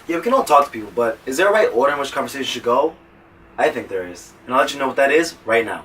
Yeah, we can all talk to people, but is there a right order in which conversation should go? I think there is. And I'll let you know what that is right now.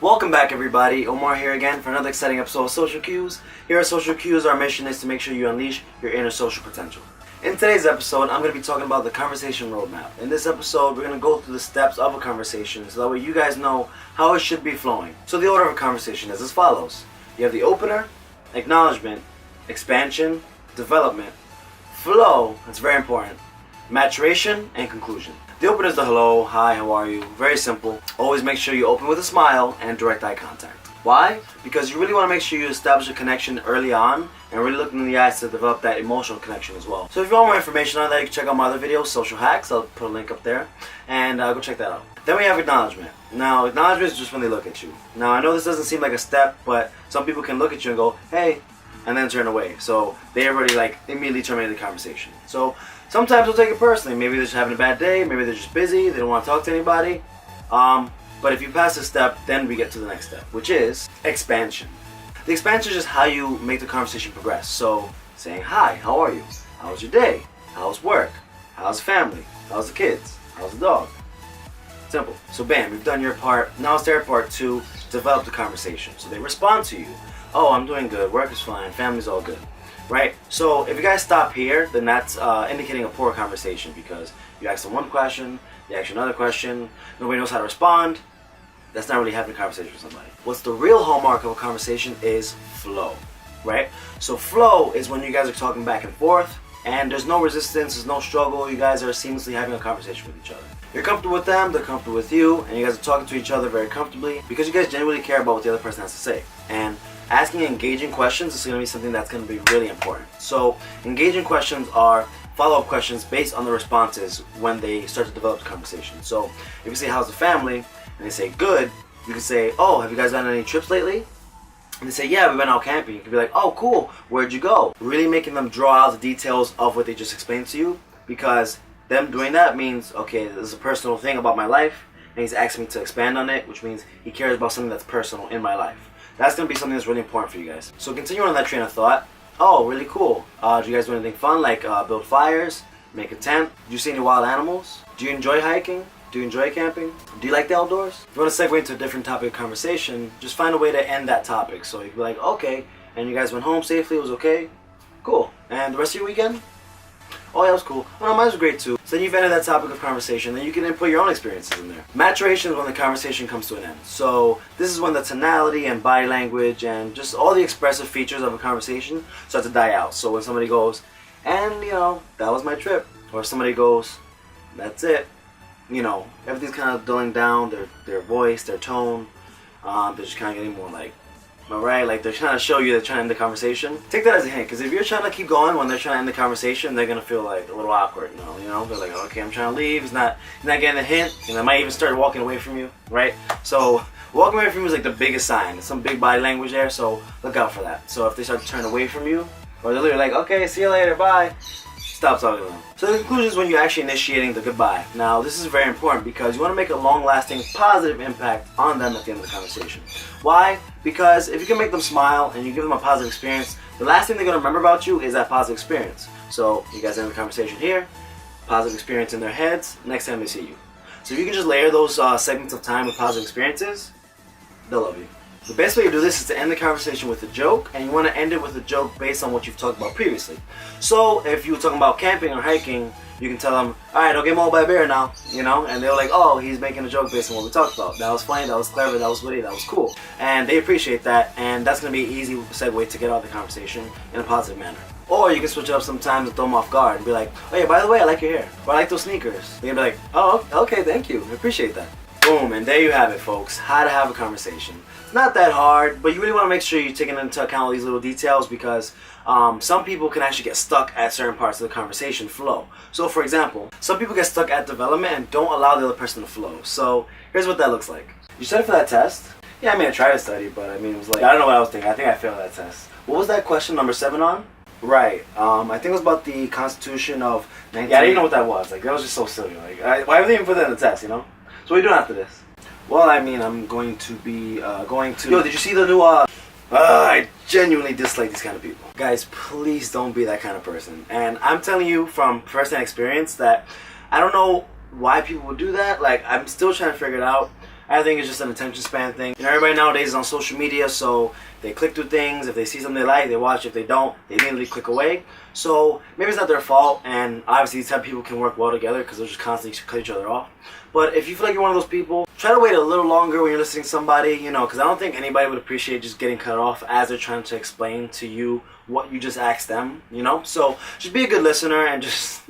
Welcome back, everybody. Omar here again for another exciting episode of Social Cues. Here at Social Cues, our mission is to make sure you unleash your inner social potential. In today's episode, I'm going to be talking about the conversation roadmap. In this episode, we're going to go through the steps of a conversation so that way you guys know how it should be flowing. So the order of a conversation is as follows. You have the opener, acknowledgement, expansion, development, flow, that's very important, maturation, and conclusion. The opener is the hello, hi, how are you? Very simple. Always make sure you open with a smile and direct eye contact. Why? Because you really want to make sure you establish a connection early on and really look in the eyes to develop that emotional connection as well. So if you want more information on that, you can check out my other videos, Social Hacks. I'll put a link up there and go check that out. Then we have acknowledgement. Now, acknowledgement is just when they look at you. Now, I know this doesn't seem like a step, but some people can look at you and go, hey, and then turn away. So they already immediately terminate the conversation. So sometimes they'll take it personally. Maybe they're just having a bad day. Maybe they're just busy. They don't want to talk to anybody. But if you pass this step, then we get to the next step, which is expansion. The expansion is just how you make the conversation progress. So saying, hi, how are you? How's your day? How's work? How's family? How's the kids? How's the dog? Simple. So bam, you've done your part. Now it's their part to develop the conversation. So they respond to you. Oh, I'm doing good. Work is fine. Family's all good. Right? So if you guys stop here, then that's indicating a poor conversation because you ask them one question, they ask you another question, nobody knows how to respond. That's not really having a conversation with somebody. What's the real hallmark of a conversation is flow, right? So flow is when you guys are talking back and forth and there's no resistance, there's no struggle, you guys are seamlessly having a conversation with each other. You're comfortable with them, they're comfortable with you, and you guys are talking to each other very comfortably because you guys genuinely care about what the other person has to say. And asking engaging questions is going to be something that's going to be really important. So engaging questions are follow-up questions based on the responses when they start to develop the conversation. So if you say, how's the family? And they say, good, you can say, oh, have you guys done any trips lately? And they say, yeah, we went out camping. You can be like, oh, cool, where'd you go? Really making them draw out the details of what they just explained to you, because them doing that means, okay, this is a personal thing about my life, and he's asking me to expand on it, which means he cares about something that's personal in my life. That's going to be something that's really important for you guys. So continuing on that train of thought, oh, really cool. Do you guys do anything fun, like build fires, make a tent? Do you see any wild animals? Do you enjoy hiking? Do you enjoy camping? Do you like the outdoors? If you want to segue into a different topic of conversation, just find a way to end that topic. So you can be like, okay, and you guys went home safely, it was okay? Cool. And the rest of your weekend? Oh yeah, it was cool. Oh no, mine was great too. So then you've ended that topic of conversation, then you can input your own experiences in there. Maturation is when the conversation comes to an end. So this is when the tonality and body language and just all the expressive features of a conversation start to die out. So when somebody goes, and you know, that was my trip. Or somebody goes, that's it. You know, everything's kind of dulling down, their voice, their tone. They're just kind of getting more like, alright, like they're trying to show you they're trying to end the conversation. Take that as a hint, because if you're trying to keep going when they're trying to end the conversation, they're going to feel like a little awkward, you know? They're like, okay, I'm trying to leave, he's not getting the hint, and they might even start walking away from you, right? So, walking away from you is like the biggest sign. There's some big body language there, so look out for that. So if they start to turn away from you, or they're literally like, okay, see you later, bye, stop talking to them. So the conclusion is when you're actually initiating the goodbye. Now this is very important because you want to make a long-lasting positive impact on them at the end of the conversation. Why? Because if you can make them smile and you give them a positive experience, the last thing they're going to remember about you is that positive experience. So you guys end the conversation here, positive experience in their heads, next time they see you. So if you can just layer those segments of time with positive experiences, they'll love you. The best way to do this is to end the conversation with a joke, and you want to end it with a joke based on what you've talked about previously. So if you were talking about camping or hiking, you can tell them, alright, don't get mauled by a bear now, you know, and they're like, oh, he's making a joke based on what we talked about. That was funny, that was clever, that was witty, that was cool. And they appreciate that, and that's going to be an easy segue to get out of the conversation in a positive manner. Or you can switch it up sometimes and throw them off guard and be like, oh yeah, by the way, I like your hair, or I like those sneakers. They're going to be like, oh, okay, thank you, I appreciate that. Boom, and there you have it, folks. How to have a conversation. It's not that hard, but you really want to make sure you're taking into account all these little details because some people can actually get stuck at certain parts of the conversation flow. So for example, some people get stuck at development and don't allow the other person to flow. So here's what that looks like. You studied for that test? Yeah, I mean, I tried to study, but I mean, it was like, I don't know what I was thinking. I think I failed that test. What was that question, number 7 on? Right. I think it was about the Constitution of 19... Yeah, I didn't know what that was. Like, that was just so silly. Like, why would they even put that in the test, you know? So what are you doing after this? Well, I mean, I'm going to be going to... Yo, did you see the new... I genuinely dislike these kind of people. Guys, please don't be that kind of person. And I'm telling you from first-hand experience that I don't know why people would do that. Like, I'm still trying to figure it out. I think it's just an attention span thing. You know, everybody nowadays is on social media, so they click through things. If they see something they like, they watch. If they don't, they immediately click away. So maybe it's not their fault, and obviously these type of people can work well together because they'll just constantly cut each other off. But if you feel like you're one of those people, try to wait a little longer when you're listening to somebody, you know, because I don't think anybody would appreciate just getting cut off as they're trying to explain to you what you just asked them, you know? So just be a good listener and just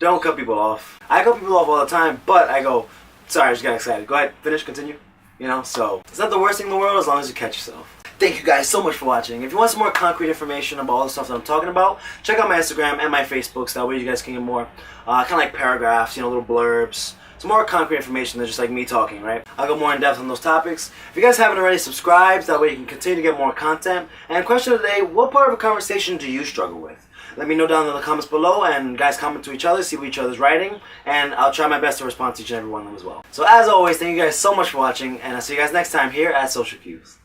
don't cut people off. I cut people off all the time, but I go, sorry, I just got excited. Go ahead, finish, continue. You know, so it's not the worst thing in the world as long as you catch yourself. Thank you guys so much for watching. If you want some more concrete information about all the stuff that I'm talking about, check out my Instagram and my Facebook, so that way you guys can get more kind of like paragraphs, you know, little blurbs. Some more concrete information than just like me talking, right? I'll go more in depth on those topics. If you guys haven't already, subscribe, so that way you can continue to get more content. And question of the day, what part of a conversation do you struggle with? Let me know down in the comments below, and guys comment to each other, see what each other's writing, and I'll try my best to respond to each and every one of them as well. So as always, thank you guys so much for watching, and I'll see you guys next time here at Social Cues.